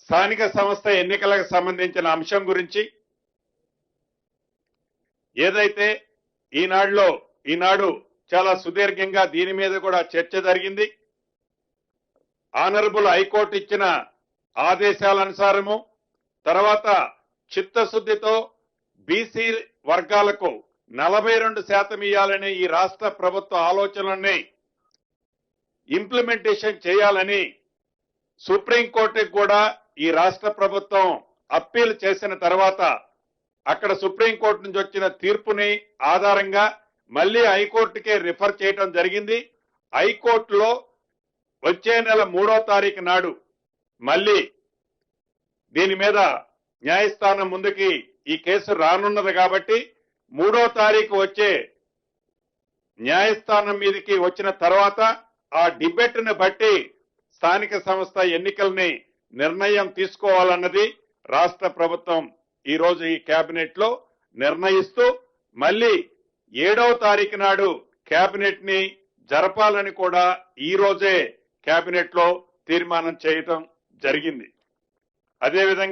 స్థానిక సంస్థ ఎన్నికలకు సంబంధించిన అంశం గురించి ఏదైతే ఈనాడు చాలా సుదీర్ఘంగా దీని మీద కూడా చర్చ జరిగింది. ఆనరబుల్ హైకోర్టు ఇచ్చిన ఆదేశాల అనుసారము తర్వాత చిత్తశుద్ధితో బీసీ వర్గాలకు 42% ఇవ్వాలని ఈ రాష్ట్ర ప్రభుత్వ ఆలోచనల్ని ఇంప్లిమెంటేషన్ చేయాలని సుప్రీంకోర్టుకు కూడా ఈ రాష్ట్ర ప్రభుత్వం అప్పీల్ చేసిన తర్వాత అక్కడ సుప్రీంకోర్టు నుంచి వచ్చిన తీర్పుని ఆధారంగా మళ్ళీ హైకోర్టుకే రిఫర్ చేయడం జరిగింది. హైకోర్టులో వచ్చే నెల 3వ తారీఖు నాడు మళ్ళీ దీని మీద న్యాయస్థానం ముందుకి ఈ కేసు రానున్నది కాబట్టి 3వ తారీఖు వచ్చే న్యాయస్థానం మీదకి వచ్చిన తర్వాత ఆ డిబేట్ ని బట్టి స్థానిక సంస్థ ఎన్నికల్ని నిర్ణయం తీసుకోవాలన్నది రాష్ట్ర ప్రభుత్వం ఈ రోజు ఈ కేబినెట్ లో నిర్ణయిస్తూ మళ్ళీ 7వ తారీఖు నాడు కేబినెట్ ని జరపాలని కూడా ఈ రోజే కేబినెట్ లో తీర్మానం చేయడం జరిగింది. అదేవిధంగా